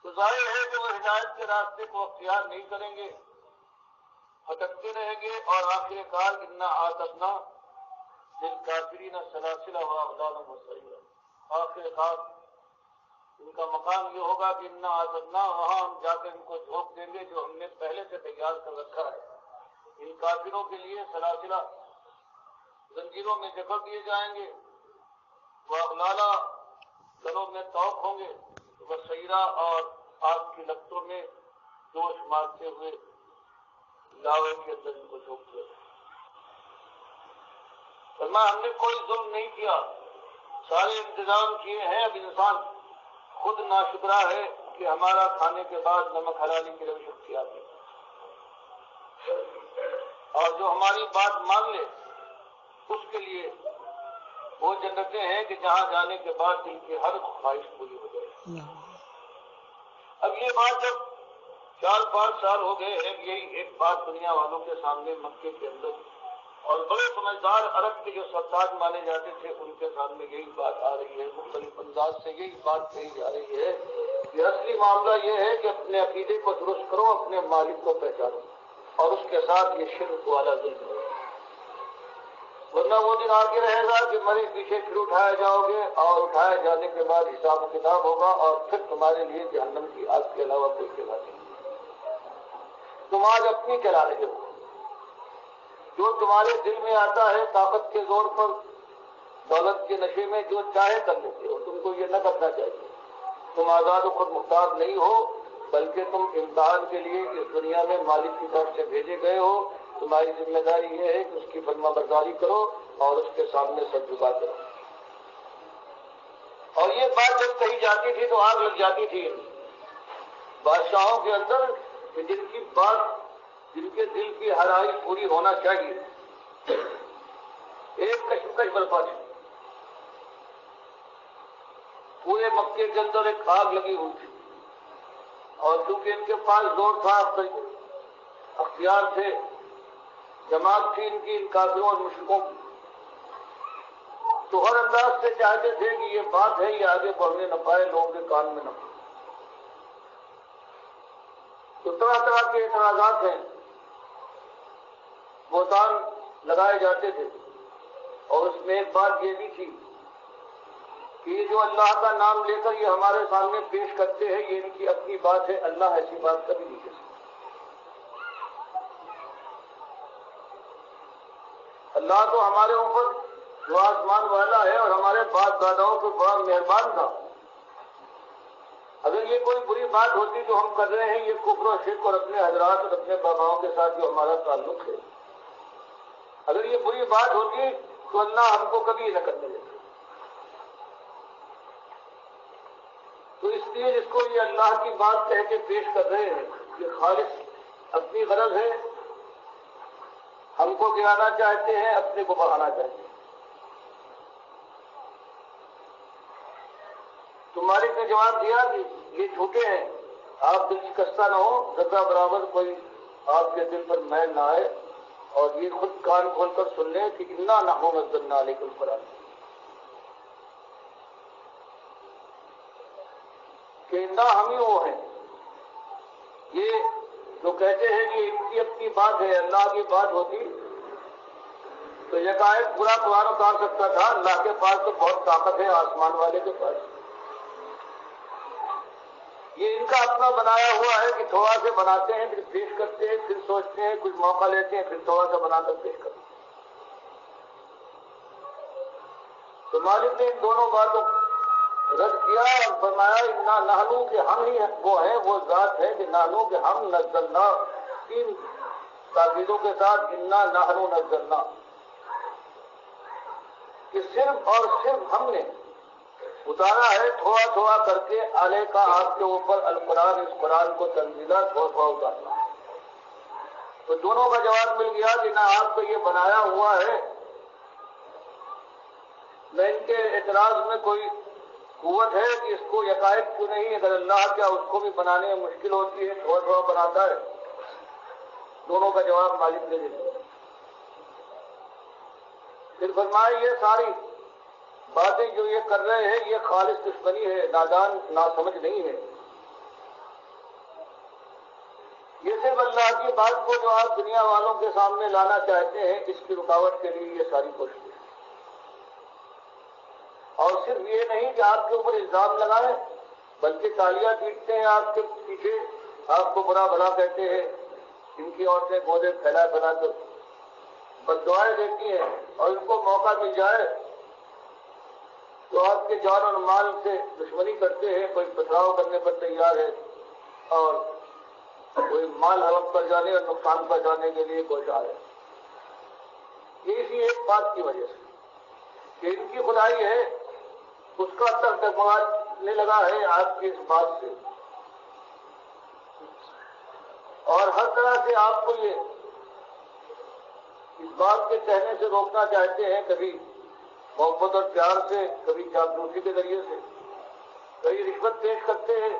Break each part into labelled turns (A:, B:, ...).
A: تو ظاہر ہے کہ وہ ہدایت کے راستے کو اختیار نہیں کریں گے، بھٹکتے رہیں گے، اور آخر کار انا اعتدنا للکافرین سلاسل و اغلالا وسعیرا، آخر کار ان کا مقام یہ ہوگا کہ انا اعتدنا، وہاں ہم جا کے ان کو جھونک دیں گے جو ہم نے پہلے سے تیار کر رکھا ہے۔ ان کافروں کے لیے سلاسلہ، زنجیروں میں جکڑ دیے جائیں گے، وہ اغلالا، گلوں میں توق ہوں گے، وسعیرا، اور آگ کی لپٹوں میں جوش مارتے ہوئے لاوے کے اندر ان کو جھونک دیا۔ فرمایا ہم نے کوئی ظلم نہیں کیا، سارے انتظام کیے ہیں، اب انسان خود ناشکرا ہے کہ ہمارا کھانے کے بعد نمک حلالی کی روش اختیار ہے، اور جو ہماری بات مان لے اس کے لیے وہ جنتیں ہیں کہ جہاں جانے کے بعد دل کی ہر خواہش پوری ہو جائے۔ اب یہ بات جب 4-5 سال ہو گئے ہیں، یہی ایک بات دنیا والوں کے سامنے مکے کے اندر، اور بڑے سمجھدار عرب کے جو سرتاج مانے جاتے تھے ان کے سامنے یہی بات آ رہی ہے، مختلف انداز سے یہی بات کہی جا رہی ہے کہ اصلی معاملہ یہ ہے کہ اپنے عقیدے کو درست کرو، اپنے مالک کو پہچانو، اور اس کے ساتھ یہ شرک والا ظلم ہے، ورنہ وہ دن آگے رہے گا کہ مرے پیچھے پھر اٹھائے جاؤ گے، اور اٹھائے جانے کے بعد حساب و کتاب ہوگا، اور پھر تمہارے لیے جہنم کی آگ کے علاوہ کوئی چلا نہیں۔ تم آج اپنی چلا رہے ہو، جو تمہارے دل میں آتا ہے طاقت کے زور پر، دولت کے نشے میں جو چاہے کر لیتے ہو، تم کو یہ نہ کرنا چاہیے۔ تم آزاد و خود مختار نہیں ہو، بلکہ تم امتحان کے لیے اس دنیا میں مالک کی طرف سے بھیجے گئے ہو۔ تمہاری ذمہ داری یہ ہے کہ اس کی فرما برداری کرو اور اس کے سامنے سر جھکا کرو۔ اور یہ بات جب کہی جاتی تھی تو آگ لگ جاتی تھی بادشاہوں کے اندر، کہ جن کی بات، جن کے دل کی ہرائی پوری ہونا چاہیے، ایک کشمکش برپا تھی، پورے مکے کے اندر ایک آگ لگی ہوئی تھی، اور چونکہ ان کے پاس زور تھا، اختیار تھے، جماعت تھی ان کی، ان کافروں اور مشرکوں کی، تو ہر انداز سے چاہتے تھے کہ یہ بات ہے یہ آگے بڑھنے نہ پائے، لوگوں کے کان میں نہ پائے۔ تو طرح طرح کے اعتراضات ہیں، بہتان لگائے جاتے تھے، اور اس میں ایک بات یہ بھی تھی کہ یہ جو اللہ کا نام لے کر یہ ہمارے سامنے پیش کرتے ہیں، یہ ان کی اپنی بات ہے، اللہ ایسی بات کبھی نہیں کر سکتا۔ اللہ تو ہمارے اوپر جو آسمان والا ہے اور ہمارے باپ داداؤں کو بڑا مہربان تھا۔ اگر یہ کوئی بری بات ہوتی جو ہم کر رہے ہیں، یہ کفر و شرک اور اپنے حضرات اور اپنے باباؤں کے ساتھ جو ہمارا تعلق ہے، اگر یہ بری بات ہوتی تو اللہ ہم کو کبھی نہ کرنے دیتا۔ تو اس لیے جس کو یہ اللہ کی بات کہہ کے پیش کر رہے ہیں، یہ خالص اپنی غرض ہے، ہم کو گرانا چاہتے ہیں، اپنے کو بڑھانا چاہتے ہیں۔ تو مالک نے جواب دیا کہ یہ جھوٹے ہیں، آپ دل شکستہ نہ ہو، ذرہ برابر کوئی آپ کے دل پر میل نہ آئے، اور یہ خود کان کھول کر سن لیں کہ انا نحن نزلنا علیک القرآن، کہ انا ہم ہی وہ ہیں۔ یہ جو کہتے ہیں کہ ان کی اپنی بات ہے، اللہ کی بات ہوتی تو یکایک پورا قرآن اتار سکتا تھا۔ اللہ کے پاس تو بہت طاقت ہے، آسمان والے کے پاس۔ یہ ان کا اپنا بنایا ہوا ہے کہ تھوڑا سے بناتے ہیں، پھر پیش کرتے ہیں، پھر سوچتے ہیں، کچھ موقع لیتے ہیں، پھر تھوڑا سا بنا کر پیش کرتے ہیں۔ تو مالک نے ان دونوں باتوں رد کیا اور فرمایا انا نحنو، کہ ہم ہی وہ ہیں، وہ ذات ہے کہ نحنو، کہ ہم نزلنا، 3 تاکیدوں کے ساتھ انا نحنو نزلنا، کہ صرف اور صرف ہم نے اتارا ہے تھوڑا تھوڑا کر کے علیہ کا آپ کے اوپر القرآن، اس قرآن کو تنزیلہ تھوڑا تھوڑا اتارنا۔ تو دونوں کا جواب مل گیا کہ نہ آپ کو یہ بنایا ہوا ہے، نہ ان کے اعتراض میں کوئی قوت ہے کہ اس کو یکایک کیوں نہیں، اگر اللہ کیا اس کو بھی بنانے میں مشکل ہوتی ہے، تھوڑا تھوڑا بناتا ہے۔ دونوں کا جواب مالک نے دے دیا۔ پھر فرمایا یہ ساری باتیں جو یہ کر رہے ہیں یہ خالص دشمنی ہے، نادان ناسمجھ نہیں ہے، یہ صرف اللہ کی بات کو جو آپ دنیا والوں کے سامنے لانا چاہتے ہیں، اس کی رکاوٹ کے لیے یہ ساری کوششیں، اور صرف یہ نہیں کہ آپ کے اوپر الزام لگائیں، بلکہ تالیاں پیٹتے ہیں آپ کے پیچھے، آپ کو برا بھلا کہتے ہیں، ان کی عورتیں گودے پھیلا بنا کر بددعائیں دیتی ہیں، اور ان کو موقع مل جائے تو آپ کے جان اور مال سے دشمنی کرتے ہیں، کوئی پتھراؤ کرنے پر تیار ہے، اور کوئی مال ہڑپ کر جانے اور نقصان پہنچانے کے لیے کوشاں ہے۔ یہ اسی ایک بات کی وجہ سے کہ ان کی خدائی ہے، اس کا اثر ڈگمگانے لگا ہے آپ کی اس بات سے، اور ہر طرح سے آپ کو یہ اس بات کے کہنے سے روکنا چاہتے ہیں، کبھی محبت اور پیار سے، کبھی چاپلوسی کے ذریعے سے، کبھی رشوت پیش کرتے ہیں،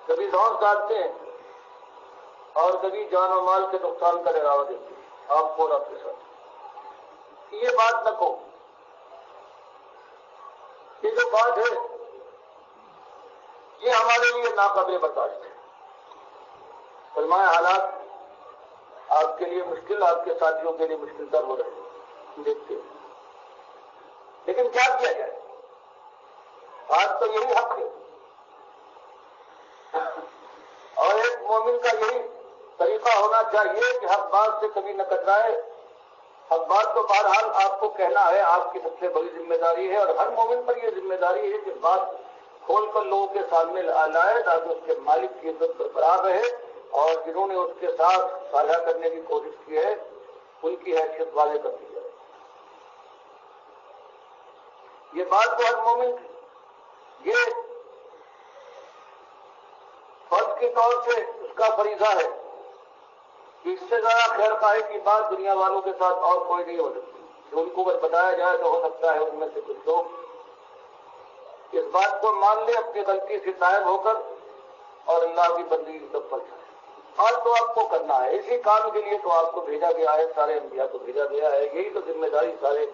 A: کبھی دھوس ڈالتے ہیں، اور کبھی جان و مال کے نقصان کا ڈراوا دیتے ہیں آپ کو اور آپ کے ساتھ۔ یہ بات نہ کہو، یہ جو بات ہے یہ ہمارے لیے ناقابل برداشت ہے۔ فرمایا حالات آپ کے لیے مشکل، آپ کے ساتھیوں کے لیے مشکل تر ہو رہے ہیں، دیکھتے ہیں، لیکن کیا کیا جائے؟ آج تو یہی حق ہے، اور ایک مومن کا یہی طریقہ ہونا چاہیے کہ حق بات سے کبھی نہ کترائے۔ حق بات تو بہرحال آپ کو کہنا ہے، آپ کی سب سے بڑی ذمہ داری ہے، اور ہر مومن پر یہ ذمہ داری ہے کہ بات کھول کر لوگوں کے سامنے لائے تاکہ اس کے مالک کی عزت برقرار رہے، اور جنہوں نے اس کے ساتھ ساجھا کرنے کی کوشش کی ہے ان کی حیثیت واضح کر دی جائے۔ یہ بات تو ہر مومن کی، یہ فرض کے طور سے اس کا فریضہ ہے کہ اس سے زیادہ خیر خواہی کی بات دنیا والوں کے ساتھ اور کوئی نہیں ہو سکتی، کہ ان کو بس بتایا جائے تو ہو سکتا ہے ان میں سے کچھ لوگ اس بات کو مان لے، اپنی غلطی سے تائب ہو کر اور اللہ کی بندگی کی طرف بڑھ جائے۔ اور تو آپ کو کرنا ہے، اسی کام کے لیے تو آپ کو بھیجا گیا ہے، سارے انبیاء کو بھیجا گیا ہے، یہی تو ذمہ داری سارے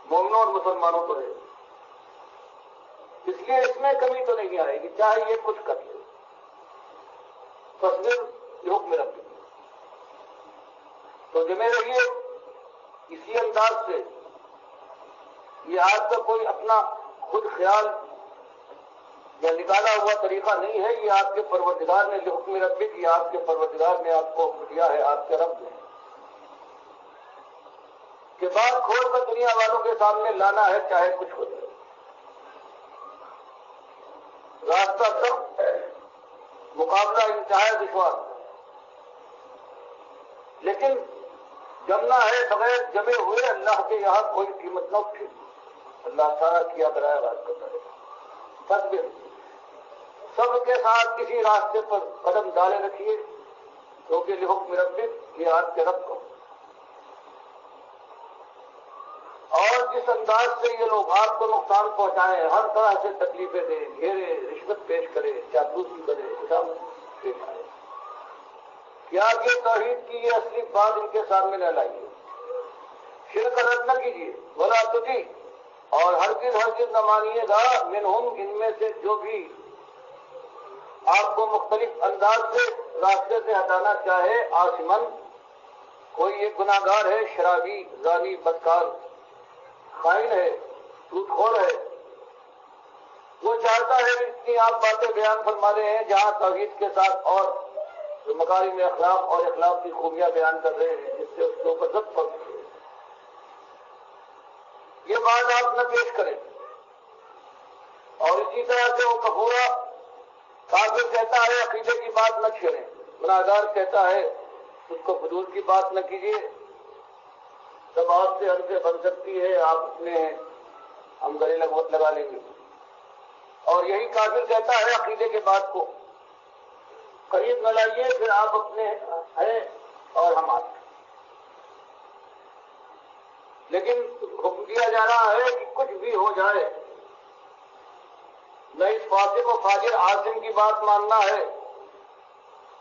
A: مومنوں اور مسلمانوں پر ہے۔ اس لیے اس میں کمی تو نہیں آئے گی، چاہے یہ کچھ کر لے، تصویر حکم رکھے تو جمے رہیے اسی انداز سے۔ یہ آج کا کوئی اپنا خود خیال یا نکالا ہوا طریقہ نہیں ہے، یہ آپ کے پروردگار نے حکم رکھے، یہ آپ کے پروردگار نے آپ کو دیا ہے، آپ کے رب نے، کہ بات کھول کر دنیا والوں کے سامنے لانا ہے، چاہے کچھ ہو جائے۔ راستہ سخت ہے، مقابلہ انتہائی دشوار، لیکن جمنا ہے، بغیر جمے ہوئے اللہ کے یہاں کوئی قیمت نہ اٹھے۔ اللہ سارا کیا کرایا بات کرتا ہے، تصویر سب کے ساتھ کسی راستے پر قدم ڈالے رکھیے، کیونکہ لحکم ربک، یہ آپ کے رب کو، اور جس انداز سے یہ لوگ آپ کو نقصان پہنچائیں، ہر طرح سے تکلیفیں دیں، گھیرے، رشوت پیش کرے، چاپلوسی کرے، حساب پیش کرے، کیا یہ توحید کی یہ اصلی بات ان کے سامنے نہ لائیے، شرک رد نہ کیجیے، ولا تطیع، اور ہرگز نہ مانیے گا منہم، ان میں سے جو بھی آپ کو مختلف انداز سے راستے سے ہٹانا چاہے، آثمن، کوئی ایک گناہگار ہے، شرابی، زانی، بدکار، خائن ہے، سود خور ہے، وہ چاہتا ہے اتنی آپ باتیں بیان فرما رہے ہیں جہاں توحید کے ساتھ اور مکارم اخلاق اور اخلاق کی خوبیاں بیان کر رہے ہیں، جس سے اس کے اوپر ضبط پڑ سکے، یہ بات آپ نہ پیش کریں۔ اور اسی طرح سے وہ کفورا کافر کہتا ہے عقیدے کی بات نہ چھیڑیں، گناہگار کہتا ہے اس کو فضول کی بات نہ کیجیے، سب آپ سے ہم سے بن سکتی ہے، آپ اپنے ہیں، ہم گلے لگا لیں گے۔ اور یہی کافر کہتا ہے عقیدے کے بات کو قریب نہ لائیے، پھر آپ اپنے ہیں اور ہم آپ ہیں۔ لیکن حکم دیا جا رہا ہے کہ کچھ بھی ہو جائے، نہ اس فاسق و فاجر عاصم کی بات ماننا ہے،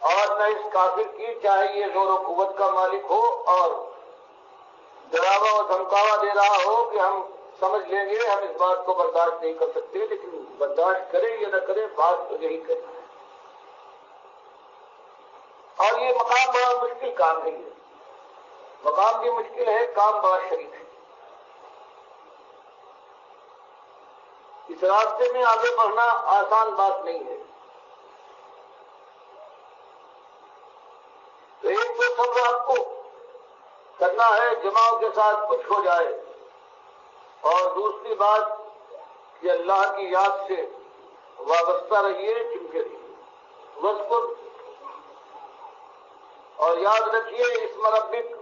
A: اور نہ اس کافر کی، چاہے یہ زور و قوت کا مالک ہو اور ڈراوا و دھمکاوا دے رہا ہو کہ ہم سمجھ لیں گے، ہم اس بات کو برداشت نہیں کر سکتے، لیکن برداشت کرے یا نہ کرے، بات تو یہی کرے۔ اور یہ مقام بڑا مشکل کام ہے، یہ مقام بھی مشکل ہے، کام بڑا شریک ہے۔ اس راستے میں آگے بڑھنا آسان بات نہیں ہے۔ تو ایک تو صبر آپ کو کرنا ہے، جماعت کے ساتھ کچھ ہو جائے، اور دوسری بات کہ اللہ کی یاد سے وابستہ رہیے، چمکے رہیے، وذکر، اور یاد رکھیے اسم ربک،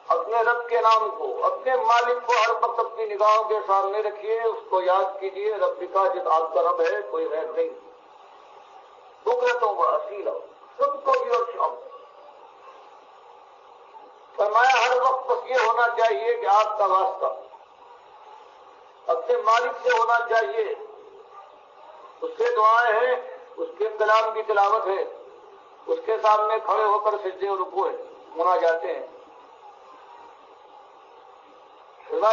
A: اپنے رب کے نام کو، اپنے مالک کو ہر وقت اپنی نگاہوں کے سامنے رکھیے، اس کو یاد کیجیے، ربکا جب آپ کا رب ہے، کوئی غیر نہیں، بکرتوں کا اصیل ہو، سب کو بھی اور شام۔ فرمایا ہر وقت بس یہ ہونا چاہیے کہ آپ کا واسطہ اپنے مالک سے ہونا چاہیے، اس سے دعائیں ہیں، اس کے کلام کی تلاوت ہے، اس کے سامنے کھڑے ہو کر سجدے اور رکوع منا جاتے ہیں۔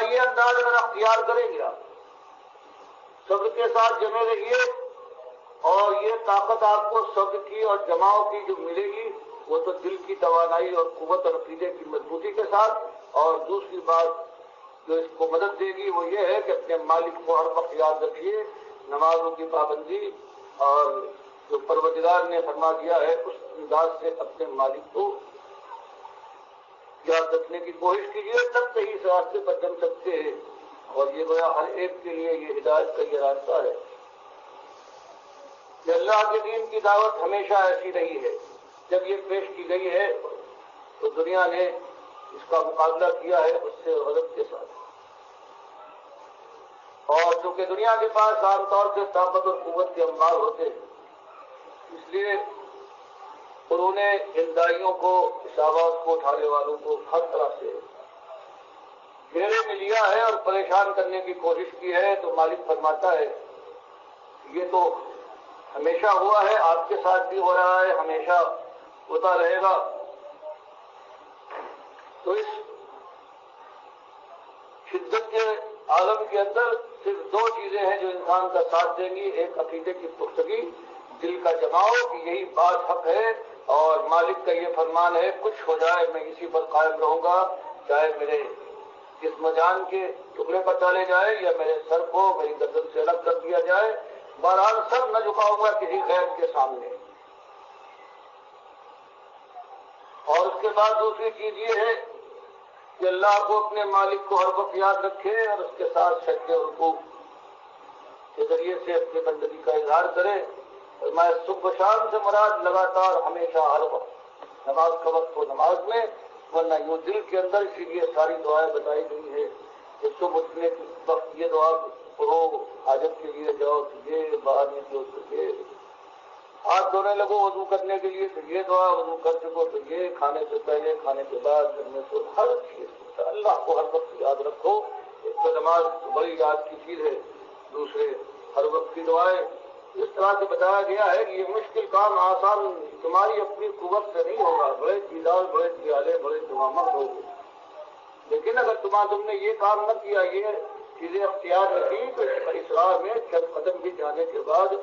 A: یہ انداز اگر اختیار کریں گے آپ، صبر کے ساتھ جمے رہیے، اور یہ طاقت آپ کو صبر کی اور جماؤ کی جو ملے گی وہ تو دل کی توانائی اور قوت اور عقیدے کی مضبوطی کے ساتھ، اور دوسری بات جو اس کو مدد دے گی وہ یہ ہے کہ اپنے مالک کو ہر وقت یاد رکھیے، نمازوں کی پابندی، اور جو پروردگار نے فرما دیا ہے اس انداز سے اپنے مالک کو یاد رکھنے کی کوشش کیجیے، تب صحیح اس راستے پر چل سکتے ہیں۔ اور یہ گویا ہر ایک کے لیے یہ ہدایت کا یہ راستہ ہے کہ اللہ کے دین کی دعوت ہمیشہ ایسی رہی ہے، جب یہ پیش کی گئی ہے تو دنیا نے اس کا مقابلہ کیا ہے اس سے غضب کے ساتھ، اور چونکہ دنیا کے پاس عام طور سے طاقت اور قوت کے انبار ہوتے ہیں، اس لیے انہوں نے ان داعیوں کو، اس آواز کو اٹھانے والوں کو ہر طرح سے گھیرے میں لیا ہے اور پریشان کرنے کی کوشش کی ہے۔ تو مالک فرماتا ہے یہ تو ہمیشہ ہوا ہے، آپ کے ساتھ بھی ہو رہا ہے، ہمیشہ ہوتا رہے گا۔ تو اس شدت کے عالم کے اندر صرف دو چیزیں ہیں جو انسان کا ساتھ دیں گی، ایک عقیدے کی پختگی، دل کا جماؤ کہ یہی بات حق ہے، اور مالک کا یہ فرمان ہے کچھ ہو جائے میں اسی پر قائم رہوں گا، چاہے میرے جسم جان کے ٹکڑے پر ڈالے جائے یا میرے سر کو میری گردن سے الگ کر دیا جائے، بہرحال سب نہ جھکاؤں گا کسی غیر کے سامنے۔ اور اس کے بعد دوسری چیز یہ ہے کہ اللہ کو اپنے مالک کو ہر وقت یاد رکھے، اور اس کے ساتھ سجدے اور رکوع کے ذریعے سے اپنی بندگی کا اظہار کرے۔ میں صبح شام سے مراد لگاتار ہمیشہ ہر وقت، نماز کا وقت ہو نماز میں، ورنہ یوں دل کے اندر، اسی لیے ساری دعائیں بتائی گئی ہے کہ صبح اٹھنے کے وقت یہ دعا پڑھو، حاجت کے لیے جاؤ تو یہ، باہر نکلو تو یہ، ہاتھ دھونے لگو وضو کرنے کے لیے تو یہ دعا، وضو کر چکو تو یہ، کھانے سے پہلے، کھانے کے بعد، کرنے سے ہر چیز اللہ کو ہر وقت یاد رکھو۔ ایک تو نماز بڑی یاد کی چیز ہے، دوسرے ہر وقت کی دعائیں۔ اس طرح سے بتایا گیا ہے کہ یہ مشکل کام آسان تمہاری اپنی قوت سے نہیں ہوگا، بڑے چیزار، بڑے دیالے، بڑے دمامت ہوگے، لیکن اگر تم نے یہ کام نہ کیا، یہ چیزیں اختیار نہ کی، تو اس راہ میں چند قدم بھی جانے کے بعد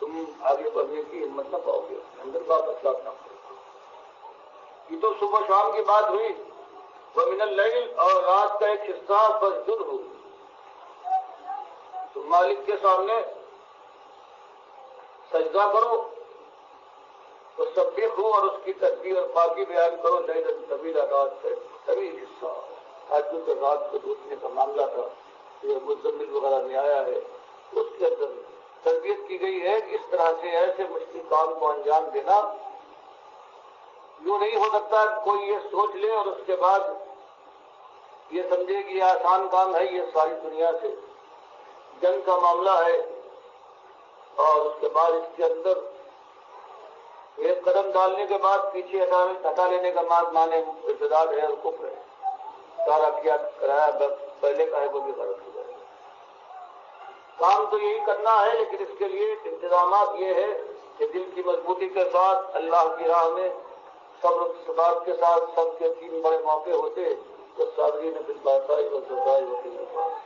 A: تم آگے بڑھنے کی ہمت نہ پاؤ گے، اندر کا مسئلہ نہ ہو۔ یہ تو صبح شام کی بات ہوئی، وَمِنَ اللَّيْلِ، اور رات کا ایک حصہ فَاسْجُدْ ہو، تو مالک کے سامنے سجدہ کرو، تو سبح ہو اور اس کی تسبیح اور پاکی بیان کرو، لیلاً طویلا، رات کا طویل حصہ، تہجد اور رات کو اٹھنے کا معاملہ تھا، یہ مزمل وغیرہ میں آیا ہے، اس کے اندر تربیت کی گئی ہے کہ اس طرح سے ایسے مشکل کام کو انجام دینا یوں نہیں ہو سکتا کہ کوئی یہ سوچ لے اور اس کے بعد یہ سمجھے کہ یہ آسان کام ہے، یہ ساری دنیا سے جنگ کا معاملہ ہے، اور اس کے بعد اس کے اندر ایک قدم ڈالنے کے بعد پیچھے ہٹا لینے کا معنی ارتداد ہے اور کفر ہے، سارا کیا کرایا پہلے کا ہے وہ بھی غلط ہو جائے گا۔ کام تو یہی کرنا ہے، لیکن اس کے لیے انتظامات یہ ہے کہ دل کی مضبوطی کے ساتھ اللہ کی راہ میں صبر ثبات کے ساتھ، سب کے تین بڑے موقع ہوتے تو صابرین بالباساء والضراء وحین الباس،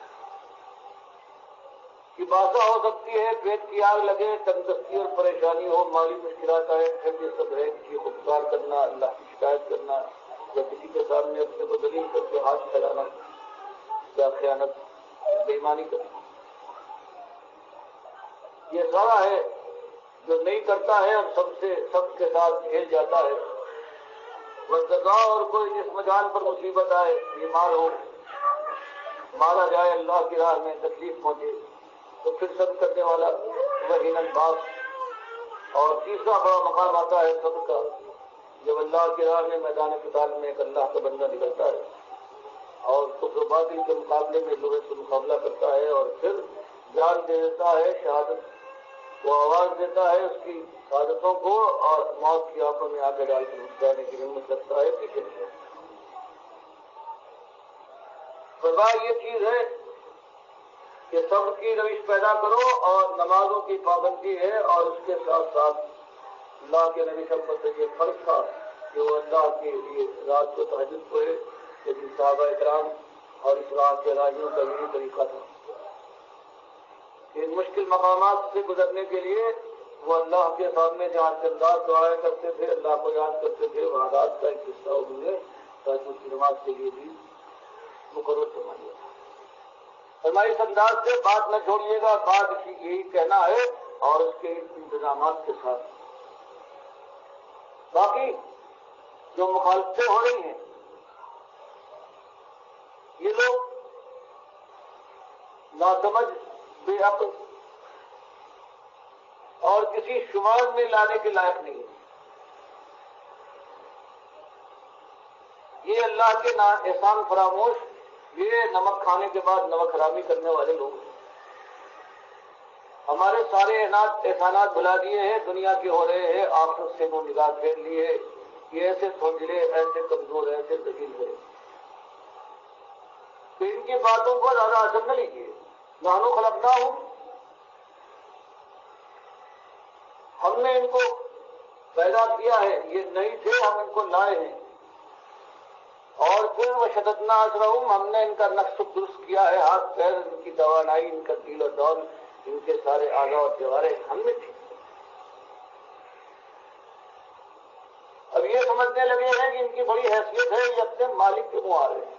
A: کہ باسا ہو سکتی ہے، پیٹ کی آگ لگے، تندرستی اور پریشانی ہو، مالی مشکلات آئے، پھر یہ سب ہے کہ خودکار کرنا، اللہ کی شکایت کرنا، یا کسی کے سامنے اپنے کو دلیل کر کے ہاتھ پھیلانا، یا خیانت، بے ایمانی کرنا، یہ سارا ہے جو نہیں کرتا ہے اور سب کے ساتھ کھیل جاتا ہے۔ وزگا اور کوئی جسم جان پر مصیبت آئے، بیمار ہو، مارا جائے اللہ کی راہ میں، تکلیف پہنچے، تو پھر سب کرنے والا وہی باپ۔ اور تیسرا بڑا مقام آتا ہے سب کا، جب اللہ کی راہ میں میدان قتال میں ایک اللہ کا بندہ نکلتا ہے اور کفر باطل کے مقابلے میں لوہے سے مقابلہ کرتا ہے اور پھر جان دے دیتا ہے، شہادت وہ آواز دیتا ہے اس کی شہادتوں کو، اور موت کی آنکھوں میں آگے ڈال کر مسکرانے کی ہمت رکھتا ہے، پیچھے نہیں۔ سزا یہ چیز ہے کہ سب کی روش پیدا کرو، اور نمازوں کی پابندی ہے، اور اس کے ساتھ ساتھ اللہ کے نبی صلی اللہ علیہ وسلم سے یہ فرق تھا کہ وہ اللہ کے لیے رات کو تہجد پڑھے، لیکن صحابہ کرام اور اسلام کے راجیوں کا یہی طریقہ تھا۔ ان مشکل مقامات سے گزرنے کے لیے وہ اللہ کے سامنے جہاں انداز دعائیں کرتے تھے، اللہ کو یاد کرتے تھے، وہاں رات کا ایک حصہ انہوں نے تہجد کی نماز کے لیے بھی مقرر فرما لیا۔ فرمائی اس انداز سے بات نہ چھوڑیے گا، بات یہی کہنا ہے اور اس کے انتظامات کے ساتھ۔ باقی جو مخالفتیں ہو رہی ہیں، یہ لوگ ناسمجھ، بے عقل اور کسی شمار میں لانے کے لائق نہیں ہے۔ یہ اللہ کے احسان فراموش، یہ نمک کھانے کے بعد نمک حرامی کرنے والے لوگ ہیں۔ ہمارے سارے احسانات بھلا دیے ہیں، دنیا کے ہو رہے ہیں، آخرت سے وہ نگاہ پھیر لیے، یہ ایسے سوچلے، ایسے کمزور، ایسے ذلیل ہے۔ تو ان کی باتوں کو زیادہ اثر نہ لیجیے۔ نحن خلقناہم، ہم نے ان کو پیدا کیا ہے، یہ نہیں تھے، ہم ان کو لائے ہیں، اور پھر وشددنا اسرہم، ہم نے ان کا نقش درست کیا ہے، ہاتھ پیر، ان کی توانائی، ان کا دل و دول، ان کے سارے اعضاء اور جوارے ہم نے ٹھیک۔ اب یہ سمجھنے لگے ہیں کہ ان کی بڑی حیثیت ہے، یہ اپنے مالک کے منہ آ رہے ہیں،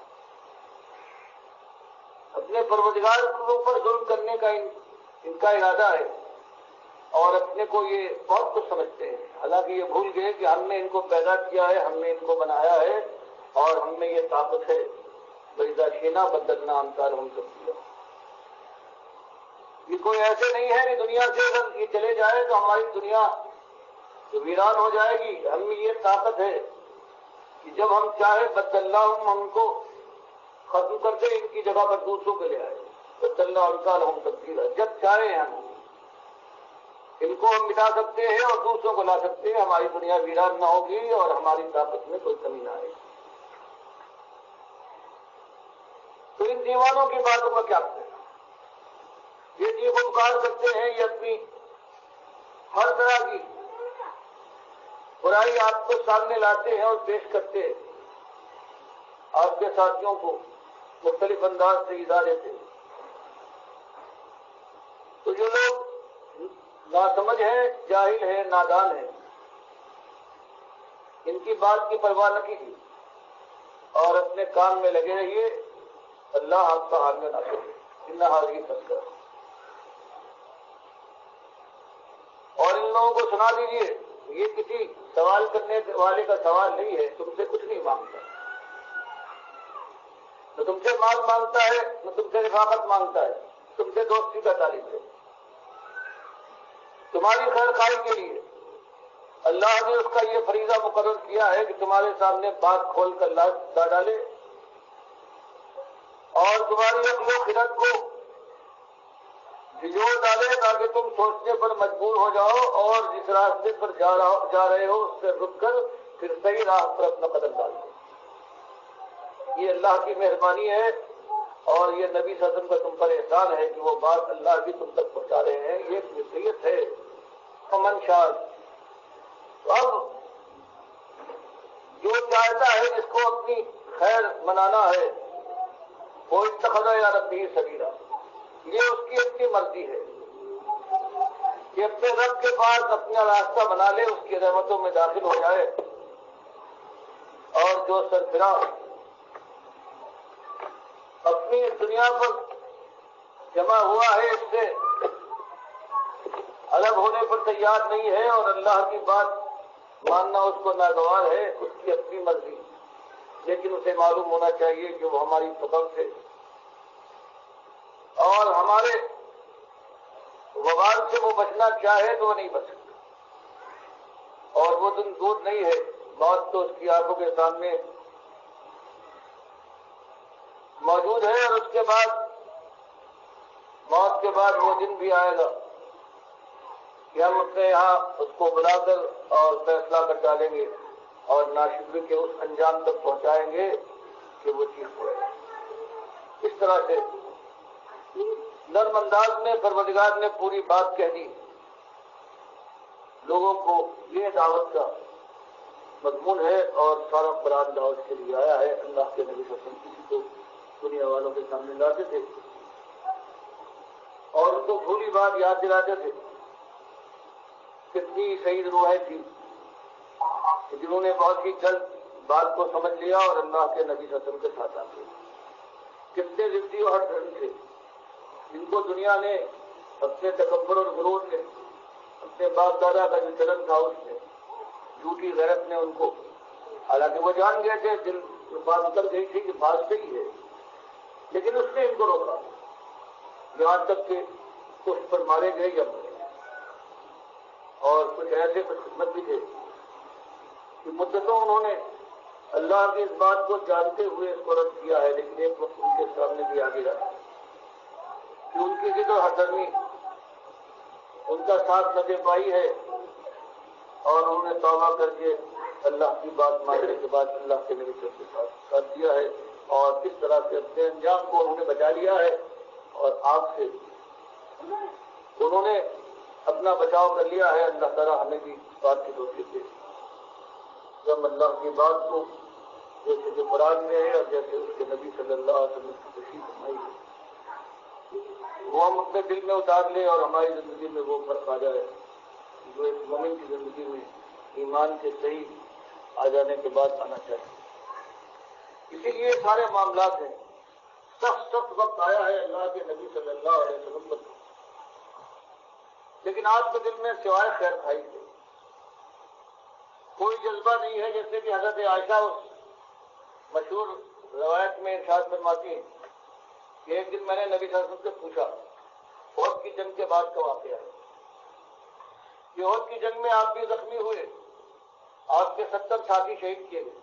A: اپنے پروردگار کے اوپر ظلم کرنے کا ان کا ارادہ ہے، اور اپنے کو یہ بہت کچھ سمجھتے ہیں، حالانکہ یہ بھول گئے کہ ہم نے ان کو پیدا کیا ہے، ہم نے ان کو بنایا ہے، اور ہم میں یہ طاقت ہے۔ بَإِذَا شِئْنَا بَدَّلْنَا أَمْثَالَهُمْ تَبْدِيلًا۔ یہ کوئی ایسے نہیں ہے کہ دنیا سے اگر یہ چلے جائے تو ہماری دنیا ویران ہو جائے گی، ہم میں یہ طاقت ہے کہ جب ہم چاہے بدلناہم، ہم کو ختم کر دے، ان کی جگہ پر دوسروں کو لے آئے، بدلنا امثالہم تبدیلا، جب چاہے ہم ان کو ہم مٹا سکتے ہیں اور دوسروں کو لا سکتے ہیں، ہماری دنیا ویران نہ ہوگی اور ہماری طاقت میں کوئی کمی نہ آئے گی۔ تو ان دیوانوں کی باتوں کا کیا کریں؟ یہ چیخ و پکار کرتے ہیں، یہ اپنی ہر طرح کی برائی آپ کو سامنے لاتے ہیں اور پیش کرتے ہیں، آپ کے ساتھیوں کو مختلف انداز سے ایذا دیتے ہیں۔ تو جو لوگ ناسمجھ ہیں، جاہل ہیں، نادان ہیں، ان کی بات کی پرواہ نہ کیجیے اور اپنے کام میں لگے رہیے، اللہ آپ کا حامی ناصر ہے۔ ان حاضری تذکرہ، اور ان لوگوں کو سنا دیجیے، یہ کسی سوال کرنے والے کا سوال نہیں ہے، تم سے کچھ نہیں مانگتا، نہ تم سے مال مانگتا ہے، نہ تم سے رفاقت مانگتا ہے، تم سے دوستی کا طالب ہے، تمہاری خیر خواہی کے لیے اللہ نے اس کا یہ فریضہ مقرر کیا ہے کہ تمہارے سامنے بات کھول کر لا ڈالے اور تمہاری عقل و خرد کو جھجوڑ ڈالے، تاکہ تم سوچنے پر مجبور ہو جاؤ اور جس راستے پر جا رہے ہو اس سے رک کر پھر صحیح راہ پر اپنا قدم ڈال دو۔ یہ اللہ کی مہربانی ہے اور یہ نبی صلی اللہ علیہ وسلم کا تم پر احسان ہے کہ وہ بات اللہ بھی تم تک پہنچا رہے ہیں، یہ نصیحت ہے۔ فمن شاء، اب جو چاہتا ہے جس کو اپنی خیر منانا ہے، وہ اتخذ الی ربہ سبیلا، یہ اس کی اپنی مرضی ہے کہ اپنے رب کے پاس اپنا راستہ بنا لے، اس کی رحمتوں میں داخل ہو جائے، اور جو سرفراز اپنی دنیا پر جمع ہوا ہے اس سے الگ ہونے پر تیار نہیں ہے اور اللہ کی بات ماننا اس کو ناگوار ہے، اس کی اپنی مرضی، لیکن اسے معلوم ہونا چاہیے کہ وہ ہماری سبب سے اور ہمارے وبال سے وہ بچنا چاہے تو وہ نہیں بچ سکتا، اور وہ دن دور نہیں ہے، موت تو اس کی آنکھوں کے سامنے موجود ہے، اور اس کے بعد موت کے بعد وہ دن بھی آئے گا کہ ہم اپنے یہاں اس کو بلا کر اور فیصلہ کر ڈالیں گے اور ناشکری کے اس انجام تک پہنچائیں گے کہ وہ چیز ہو۔ اس طرح سے نرم انداز میں پروردگار نے پوری بات کہہ دی، لوگوں کو یہ دعوت کا مضمون ہے اور سارا قرآن دعوت کے لیے آیا ہے۔ اللہ کے نبی صلی اللہ علیہ وسلم کسی کو دنیا والوں کے سامنے لاتے تھے اور ان کو بھولی بات یاد دلاتے تھے۔ کتنی شہید روحیں تھی جنہوں نے بہت ہی جلد بات کو سمجھ لیا اور اللہ کے نبی صلی اللہ علیہ وسلم کے ساتھ آ گئے۔ کتنے ضدی اور ہٹ تھے جن کو دنیا نے اپنے تکبر اور غرور نے، اپنے باپ دادا کا جو چلن تھا اس نے، جھوٹی غیرت نے ان کو، حالانکہ وہ جان گئے تھے، دل بات کر گئی تھی کہ بات صحیح ہے، لیکن اس نے ان کو روکا، یہاں تک کہ کچھ پر مارے گئے یا مرے، اور کچھ ایسے کچھ خدمت بھی تھے کہ مدتوں انہوں نے اللہ کی اس بات کو جانتے ہوئے اس کو رد کیا ہے، لیکن ایک وقت ان کے سامنے بھی آگے رہا کہ ان کی ضد و حضرمی ان کا ساتھ نہ دے پائی ہے، اور انہوں نے توبہ کر کے اللہ کی بات ماننے کے بعد اللہ کے نبی کے ساتھ دیا ہے، اور کس طرح سے اپنے انجام کو انہوں نے بچا لیا ہے، اور آگ سے انہوں نے اپنا بچاؤ کر لیا ہے۔ اللہ تعالیٰ ہمیں بھی اس بات کی توفیق دے جب اللہ کی بات کو جیسے کہ قرآن میں ہے اور جیسے اس کے نبی صلی اللہ علیہ وسلم کی تشریح فرمائی ہے وہ ہم اپنے دل میں اتار لیں اور ہماری زندگی میں وہ فرق آ جائے جو ایک مومن کی زندگی میں ایمان کے صحیح آ جانے کے بعد آنا چاہیے۔ اسی لیے سارے معاملات ہیں، سخت وقت آیا ہے اللہ کے نبی صلی اللہ علیہ وسلم پر، لیکن آپ کے دل میں سوائے خیر خائی سے کوئی جذبہ نہیں ہے، جیسے کہ حضرت عائشہ اس مشہور روایت میں ارشاد فرماتی ہے کہ ایک دن میں نے نبی صلی اللہ علیہ وسلم سے پوچھا، احد کی جنگ کے بعد کا واقعہ ہے کہ احد کی جنگ میں آپ بھی زخمی ہوئے، آپ کے 70 ساتھی شہید کیے گئے،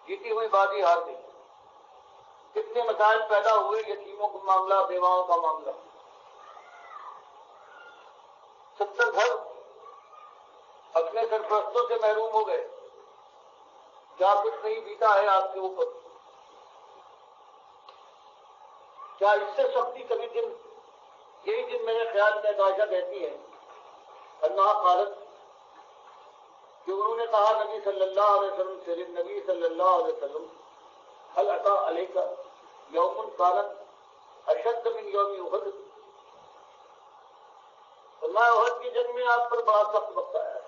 A: جیتی ہوئی بازی ہار گئی، کتنے مسائل پیدا ہوئے، یتیموں کا معاملہ، بیواؤں کا معاملہ، 70 گھر اپنے سرپرستوں سے محروم ہو گئے، کیا کچھ نہیں بیتا ہے آپ کے اوپر؟ کیا اس سے سختی کبھی دن؟ یہی دن میرے خیال میں عائشہ کہتی ہے اللہ خالد کہ انہوں نے کہا نبی صلی اللہ علیہ وسلم سے، نبی صلی اللہ علیہ وسلم هل اتى عليك يوم كانت اشد من يوم احد؟ فرمایا احد کی جنگ میں آپ پر بڑا سخت وقت آیا ہے،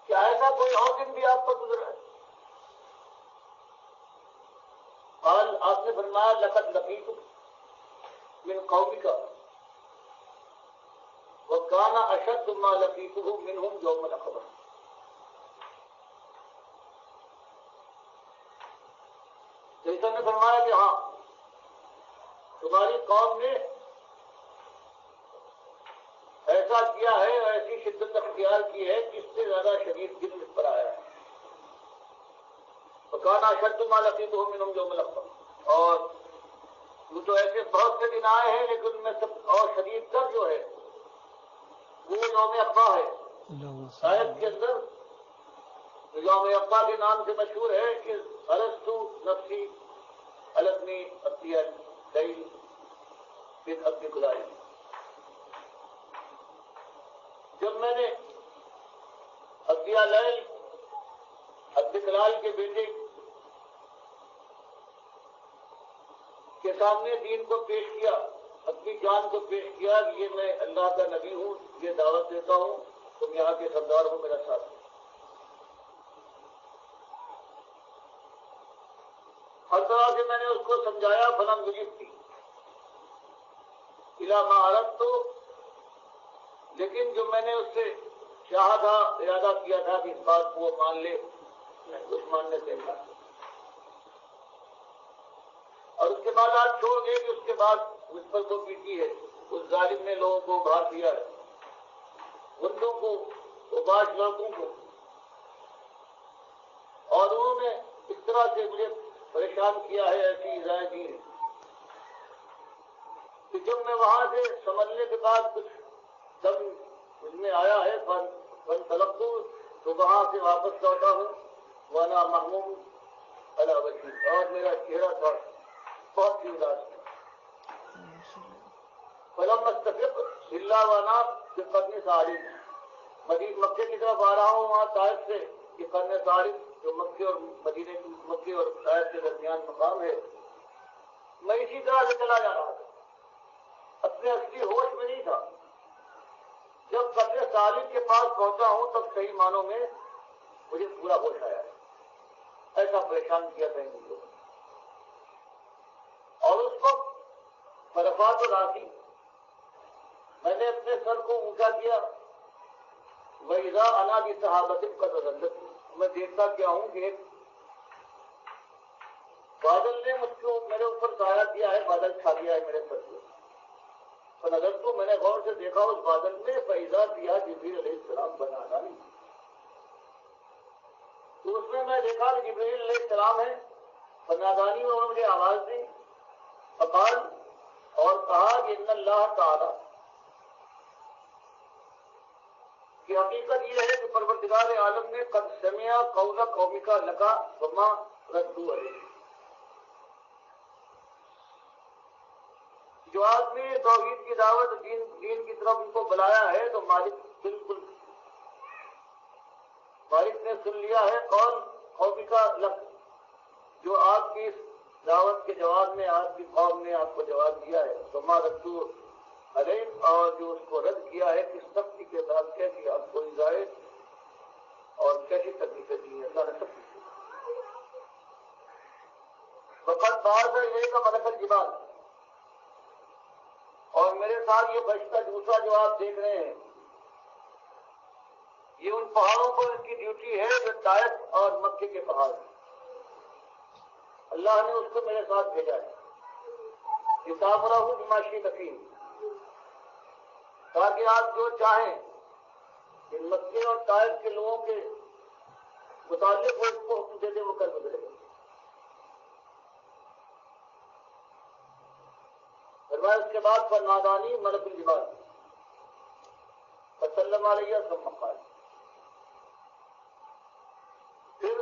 A: کیا ایسا کوئی اور دن بھی آپ پر گزرا ہے؟ قال آپ نے فرمایا لقد لقيت من قومك وكان اشد ما لقيته منهم يوم العقبہ۔ جیسا نے فرمایا کہ ہاں تمہاری قوم نے ایسا کیا ہے، ایسی شدت اختیار کی ہے جس سے زیادہ شدید دن مجھ پر آیا ہے، وكان اشد ما لقيته منهم يوم العقبہ، اور وہ تو ایسے بہت سے دن آئے ہیں لیکن ان میں سب اور شدید تر جو ہے وہ یوم عقبہ ہے۔ آیت کے اندر یوم عقبہ کے نام سے مشہور ہے کہ الستو نفسی الزمی ابدیہ لیل بن عبد کلائی، جب میں نے ابدیہ لیل عبد کلال کے بیٹے کے سامنے دین کو پیش کیا، اپنی جان کو پیش کیا کہ یہ میں اللہ کا نبی ہوں، یہ دعوت دیتا ہوں، تم یہاں کے سردار ہو، میرا ساتھ دو۔ ہر طرح سے میں نے اس کو سمجھایا، فلم مجیب تھی الا ما عرفت تو، لیکن جو میں نے اس سے چاہا تھا، ارادہ کیا تھا کہ اس بات کو وہ مان لے، میں کچھ ماننے سے انکار کیا۔ اور اس کے بعد آج چھوڑ گئے کہ اس کے بعد مجھ پر کو پیٹی ہے، اس ظالم نے لوگوں کو بھار دیا ہے، گندوں کو، اوباش لڑکوں کو، اور انہوں نے اس طرح سے مجھے پریشان کیا ہے، ایسی ایذائیں دی ہیں کہ جب میں وہاں سے سمجھنے کے بعد کچھ دم مجھ میں آیا ہے، فن طلب تو وہاں سے واپس لوٹا ہوں، وانا محموم علی وجہی، اور میرا چہرہ تھا بہت ہی اداس تھا۔ فلم مستفق اللہ وانا کہ قرن صارف، مزید مکے کی طرف آ رہا ہوں، وہاں طائف سے کہ قرن صارف جو مکے اور مدینے کی، مکے اور طائف کے درمیان مقام ہے، میں اسی طرح سے چلا جا رہا تھا، اپنے اصلی ہوش میں نہیں تھا۔ جب قرن صارف کے پاس پہنچا ہوں تب صحیح معنوں میں مجھے پورا ہوش آیا ہے، ایسا پریشان کیا تھا ان لوگوں نے۔ اور اس وقت فرفات و راسی، میں نے اپنے سر کو اونچا کیا، وَإِذَا أَنَا بِصَحَابَةٍ قَدْ رَدَّتْنِي، میں دیکھتا کیا ہوں کہ ایک بادل نے مجھ کو میرے اوپر سایہ کیا ہے، بادل چھا گیا ہے میرے سر کو۔ نظر تو میں نے غور سے دیکھا اس بادل میں فَإِذَا فِيهَا جبریل علیہ السلام بنادانی، تو اس میں میں دیکھا کہ جبریل علیہ السلام ہے، بنادانی، انہوں نے مجھے آواز دی، فقال، اور کہا کہ ان اللہ تعالی، کہ حقیقت یہ ہے کہ پروردگار عالم نے قد سمع قول قومک لک وما ردوا علیہ، جو آدمی توحید کی دعوت دین کی طرف ان کو بلایا ہے، تو مالک بالکل مالک نے سن لیا ہے قول قومک لک، جو آپ کی اس دعوت کے جواب میں آپ کی قوم نے آپ کو جواب دیا ہے، وما ردوا علیہ، اور جو اس کو رد کیا ہے کس سختی کے ساتھ، کیسی آپ کو ایذائیں اور کیسی تکلیفیں دی ہیں، اللہ نے سب کچھ کیا۔ وقت بعض الیک ملک الجبال، اور میرے ساتھ یہ فرشتہ دوسرا جو آپ دیکھ رہے ہیں، یہ ان پہاڑوں پر اس کی ڈیوٹی ہے جو طائف اور مکے کے پہاڑ ہیں، اللہ نے اس کو میرے ساتھ بھیجا ہے، یسامرہ بما شئت فیہ، تاکہ آپ جو چاہیں ان مکے اور طائف کے لوگوں کے متعلق وہ اس کو حکم دے دے، وہ کر گزرے گا۔ فرمایا اس کے بعد فنادانی ملک الجبال فسلم علیہ ثم قال، پھر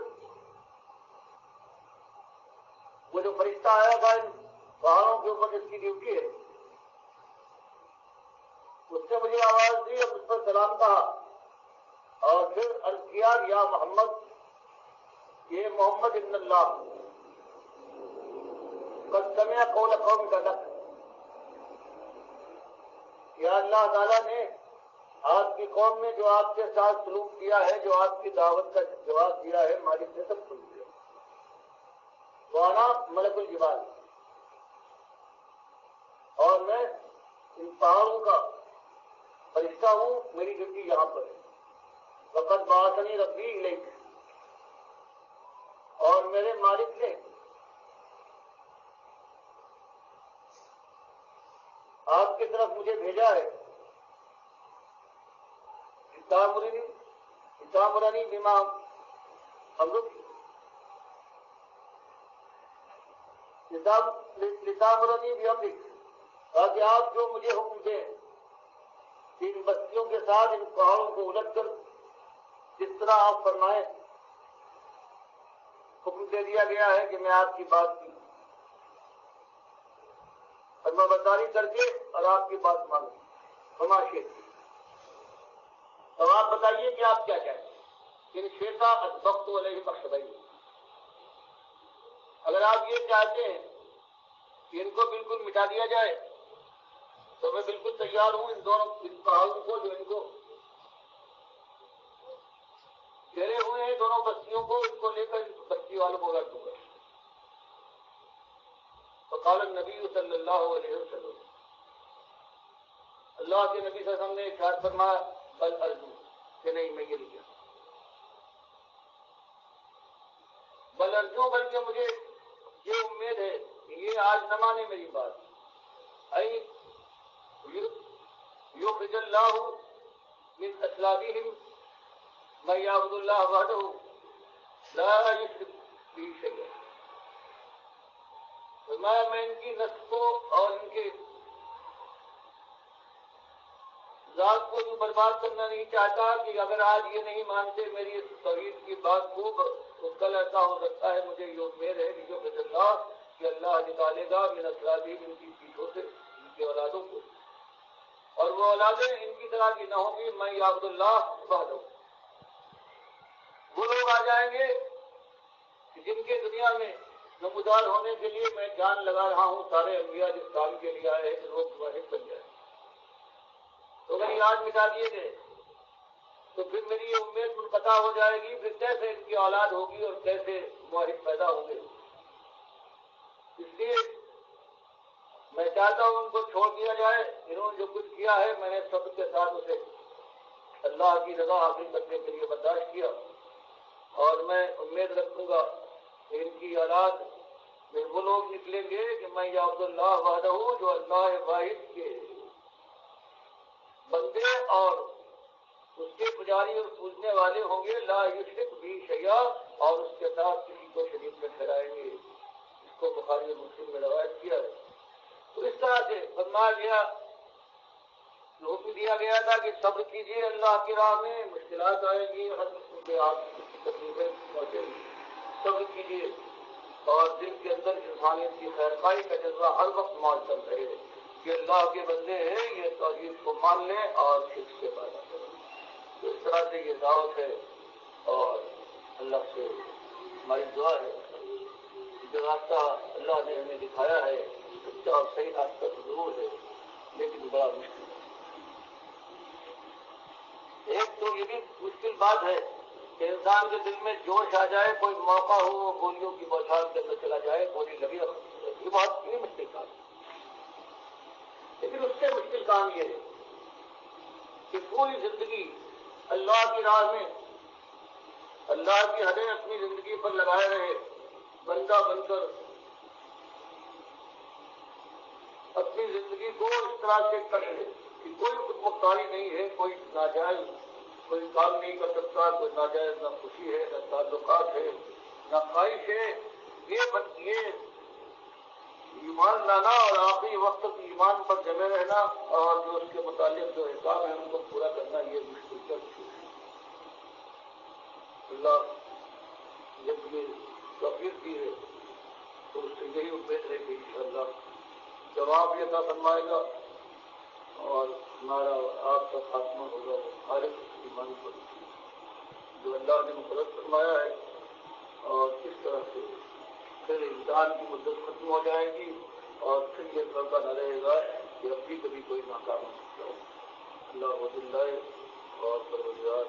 A: وہ جو فرشتہ آیا تھا ان پہاڑوں کے اوپر جس کی ڈیوٹی ہے، اس نے مجھے آواز دی، اب اس پر سلام کہا، اور پھر عرض کیا یا محمد، یہ محمد ابن اللہ، قد سمع قول قومک لک، یا اللہ تعالیٰ نے آپ کی قوم نے جو آپ کے ساتھ سلوک کیا ہے، جو آپ کی دعوت کا جواب دیا ہے، مالک نے سب سن لیا۔ وانا ملک الجبال، اور میں ان پہاڑوں کا فرشتہ ہوں، میری ڈیوٹی یہاں پر ہے۔ وقت بعثنی ربی الیک، اور میرے مالک نے آپ کی طرف مجھے بھیجا ہے، لتامرنی بما امرک، لتامرنی بامرک، تاکہ آپ جو مجھے حکم دیں، ان بستیوں کے ساتھ ان پہاڑوں کو الٹ کر جس طرح آپ فرمائیں، حکم دے دیا گیا ہے کہ میں آپ کی بات کی فرما برداری کر کے اور آپ کی بات مانوں، خماشے۔ تو آپ بتائیے کہ آپ کیا چاہتے ہیں، ان شیتا ادبخت علیہ بخش بھائی، اگر آپ یہ چاہتے ہیں کہ ان کو بالکل مٹا دیا جائے تو میں بالکل تیار ہوں ان دونوں پہاڑوں کو جو ان کو گھیرے ہوئے ہیں دونوں بستیوں کو ان کو لے کر بستی والوں کو رکھ دوں گا. فقال النبی صلی اللہ علیہ وسلم اللہ کے نبی صلی اللہ علیہ وسلم نے ارشاد فرمایا بل ارجو کہ نہیں میں یہ نہیں بل ارجو بلکہ مجھے یہ امید ہے کہ یہ آج نہ مانے میری بات یخرج اللہ من اصلابہم من یعبد اللہ وحدہ لا یشرک بہ شیئا. میں ان کی نسل کو اور ان کے ذات کو بھی برباد کرنا نہیں چاہتا کہ اگر آج یہ نہیں مانتے میری اس توحید کی بات کو تو کل ایسا ہو سکتا ہے. مجھے یہ امید ہے کہ جو اللہ کہ اللہ نکالے گا من اصلابہم ان کی پیٹھوں سے ان کی اولادوں کو اور وہ اولادیں ان کی طرح کی نہ ہوں گی من یعبد اللہ وحدہ. وہ لوگ آ جائیں گے جن کے دنیا میں نمودار ہونے کے لیے میں جان لگا رہا ہوں سارے انبیاء جس کام کے لیے آئے ہیں کہ لوگ واحد بن جائیں. تو اگر یہ آج مٹا دیے گئے تو پھر میری یہ امید منقطع ہو جائے گی. پھر کیسے ان کی اولاد ہوگی اور کیسے واحد پیدا ہوں گے. اس لیے میں چاہتا ہوں ان کو چھوڑ دیا جائے. انہوں نے جو کچھ کیا ہے میں نے صبر کے ساتھ اسے اللہ کی رضا حاصل کرنے کے لیے برداشت کیا اور میں امید رکھوں گا کہ ان کی اولاد میں وہ لوگ نکلیں گے کہ میں یعبد اللہ وحدہ جو اللہ واحد کے بندے اور اس کے پجاری اور پوجنے والے ہوں گے. لا یشرک بہ شیئا اور اس کے ساتھ کسی کو شریک میں ٹھہرائیں گے. اس کو بخاری اور مسلم میں روایت کیا ہے. تو اس طرح سے فرمایا گیا حکم دیا گیا تھا کہ صبر کیجیے اللہ کی راہ میں. مشکلات آئیں گی ہر قسم کے آپ تکلیفیں پہنچیں گی. صبر کیجیے اور دل کے اندر انسانیت کی خیر خواہی کا جذبہ ہر وقت معطل رہے کہ اللہ کے بندے ہیں یہ توحید کو مان لیں اور شرک سے پیدا کریں. تو اس طرح سے یہ دعوت ہے اور اللہ سے ہماری دعا ہے جو راستہ اللہ نے ہمیں دکھایا ہے سچا اور صحیح راستہ ضرور ہے لیکن بڑا مشکل ہے. ایک تو یہ بھی مشکل بات ہے کہ انسان کے دل میں جوش آ جائے کوئی موقع ہو وہ گولیوں کی بوچھار کے اندر چلا جائے گولی لگی یہ بہت یہ مشکل کام ہے. لیکن اس سے مشکل کام یہ ہے کہ پوری زندگی اللہ کی راہ میں اللہ کی حدیں اپنی زندگی پر لگائے رہے بندہ بن کر اپنی زندگی کو اس طرح سے کر لے کہ کوئی خود مختاری نہیں ہے کوئی ناجائز کوئی کام نہیں کر سکتا کوئی ناجائز نہ خوشی ہے نہ تعلقات ہے نہ خواہش ہے. یہ ایمان لانا اور آخری وقت تک ایمان پر جمے رہنا اور جو اس کے متعلق جو حساب ہے ان کو پورا کرنا یہ مشکل چیز ہے. اللہ جب یہ توفیق دی ہے تو اس سے یہی امید ہے کہ انشاءاللہ جواب یہ تھا فرمائے گا اور ہمارا آپ کا خاتمہ ہوگا وہ خالص ایمان پر جو اللہ نے مقرر فرمایا ہے. اور اس طرح سے پھر امتحان کی مدت ختم ہو جائے گی اور پھر یہ موقع نہ رہے گا کہ اب بھی کبھی کوئی ناکام ہو سکتا ہو. اللہ وز اللہ اور پروردگار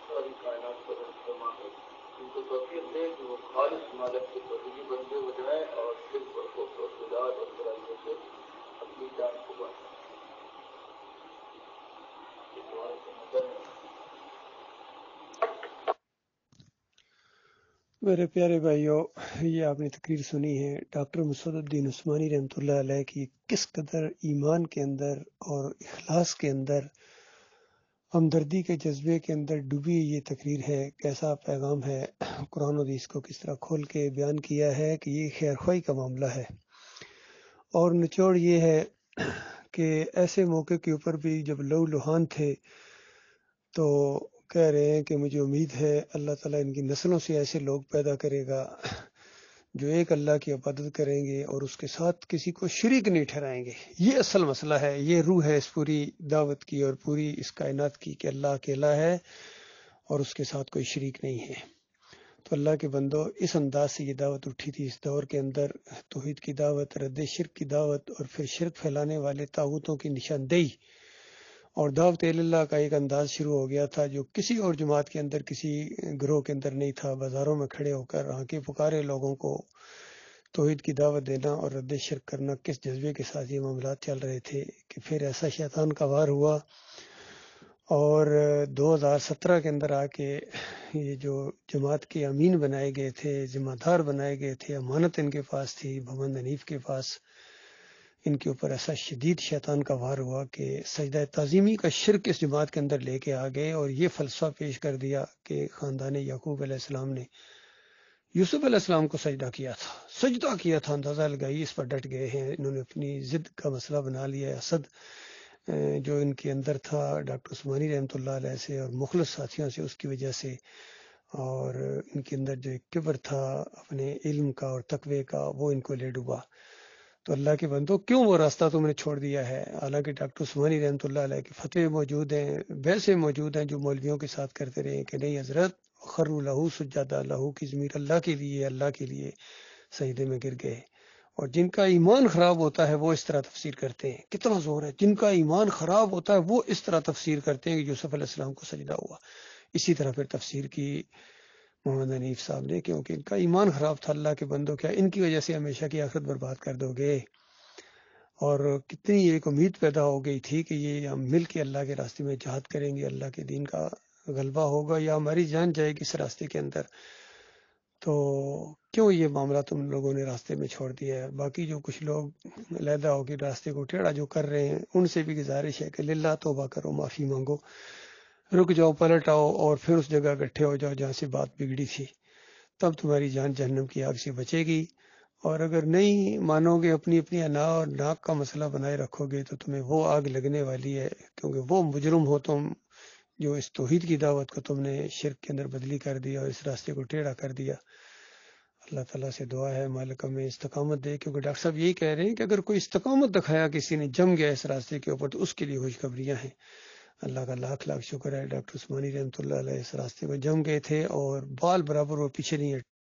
A: ساری کائنات پر فرما کر ان کو توفیق دے کہ وہ خالص مالک کے توحیدی بندے ہو جائیں اور پھر برکت اور خداعت اور برائیوں سے اپنی جان کو بچائیں.
B: میرے پیارے بھائیوں یہ آپ نے تقریر سنی ہے ڈاکٹر مسعود الدین عثمانی رحمۃ اللہ علیہ کی کس قدر ایمان کے اندر اور اخلاص کے اندر ہمدردی کے جذبے کے اندر ڈوبی یہ تقریر ہے. کیسا پیغام ہے قرآن و حدیث کو کس طرح کھول کے بیان کیا ہے کہ یہ خیر خواہی کا معاملہ ہے. اور نچوڑ یہ ہے کہ ایسے موقع کے اوپر بھی جب لو لوہان تھے تو کہہ رہے ہیں کہ مجھے امید ہے اللہ تعالیٰ ان کی نسلوں سے ایسے لوگ پیدا کرے گا جو ایک اللہ کی عبادت کریں گے اور اس کے ساتھ کسی کو شریک نہیں ٹھہرائیں گے. یہ اصل مسئلہ ہے, یہ روح ہے اس پوری دعوت کی اور پوری اس کائنات کی کہ اللہ اکیلا ہے اور اس کے ساتھ کوئی شریک نہیں ہے. تو اللہ کے بندو اس انداز سے یہ دعوت اٹھی تھی اس دور کے اندر، توحید کی دعوت، رد شرک کی دعوت، اور پھر شرک پھیلانے والے طاغوتوں کی نشاندہی اور دعوت اللہ کا ایک انداز شروع ہو گیا تھا جو کسی اور جماعت کے اندر، کسی گروہ کے اندر نہیں تھا۔ بازاروں میں کھڑے ہو کر آنکھیں پکارے لوگوں کو توحید کی دعوت دینا اور رد شرک کرنا، کس جذبے کے ساتھ یہ معاملات چل رہے تھے کہ پھر ایسا شیطان کا وار ہوا اور 2017 کے اندر آ کے یہ جو جماعت کے امین بنائے گئے تھے، ذمہ دار بنائے گئے تھے، امانت ان کے پاس تھی محمد حنیف کے پاس، ان کے اوپر ایسا شدید شیطان کا وار ہوا کہ سجدہ تعظیمی کا شرک اس جماعت کے اندر لے کے آ گئے اور یہ فلسفہ پیش کر دیا کہ خاندان یعقوب علیہ السلام نے یوسف علیہ السلام کو سجدہ کیا تھا، اندازہ لگائی، اس پر ڈٹ گئے ہیں۔ انہوں نے اپنی ضد کا مسئلہ بنا لیا ہے۔ اسد جو ان کے اندر تھا ڈاکٹر عثمانی رحمۃ اللہ علیہ سے اور مخلص ساتھیوں سے، اس کی وجہ سے، اور ان کے اندر جو ایک کبر تھا اپنے علم کا اور تقوی کا، وہ ان کو لے ڈوبا۔ تو اللہ کے بندو، کیوں وہ راستہ تم نے چھوڑ دیا ہے؟ حالانکہ ڈاکٹر عثمانی رحمۃ اللہ علیہ کے فتوے موجود ہیں، ویسے موجود ہیں جو مولویوں کے ساتھ کرتے رہے کہ نہیں حضرت، خروا لہو سجادہ، لہو کی ضمیر اللہ کے لیے، اللہ کے لیے سجدے میں گر گئے۔ اور جن کا ایمان خراب ہوتا ہے وہ اس طرح تفسیر کرتے ہیں، کتنا زور ہے، جن کا ایمان خراب ہوتا ہے وہ اس طرح تفسیر کرتے ہیں کہ یوسف علیہ السلام کو سجدہ ہوا۔ اسی طرح پھر تفسیر کی محمد حنیف صاحب نے، کیونکہ ان کا ایمان خراب تھا۔ اللہ کے بندوں، کیا ان کی وجہ سے ہمیشہ کی آخرت برباد کر دو گے؟ اور کتنی ایک امید پیدا ہو گئی تھی کہ یہ ہم مل کے اللہ کے راستے میں جہاد کریں گے، اللہ کے دین کا غلبہ ہوگا یا ہماری جان جائے گی اس راستے کے اندر۔ تو کیوں یہ معاملہ تم لوگوں نے راستے میں چھوڑ دیا ہے؟ باقی جو کچھ لوگ علیحدہ ہو کے راستے کو ٹیڑھا جو کر رہے ہیں، ان سے بھی گزارش ہے کہ للہ توبہ کرو، معافی مانگو، رک جاؤ، پلٹ آؤ اور پھر اس جگہ اکٹھے ہو جاؤ جہاں سے بات بگڑی تھی، تب تمہاری جان جہنم کی آگ سے بچے گی۔ اور اگر نہیں مانو گے، اپنی اپنی انا اور ناک کا مسئلہ بنائے رکھو گے، تو تمہیں وہ آگ لگنے والی ہے، کیونکہ وہ مجرم ہو تم جو اس توحید کی دعوت کو تم نے شرک کے اندر بدلی کر دیا اور اس راستے کو ٹیڑھا کر دیا۔ اللہ تعالیٰ سے دعا ہے مالک ہمیں استقامت دے، کیونکہ ڈاکٹر صاحب یہی کہہ رہے ہیں کہ اگر کوئی استقامت دکھایا کسی نے، جم گیا اس راستے کے اوپر، تو اس کے لیے خوشخبریاں ہیں۔ اللہ کا لاکھ لاکھ شکر ہے، ڈاکٹر عثمانی رحمۃ اللہ علیہ اس راستے کو جم گئے تھے اور بال برابر وہ پیچھے نہیں ہٹے۔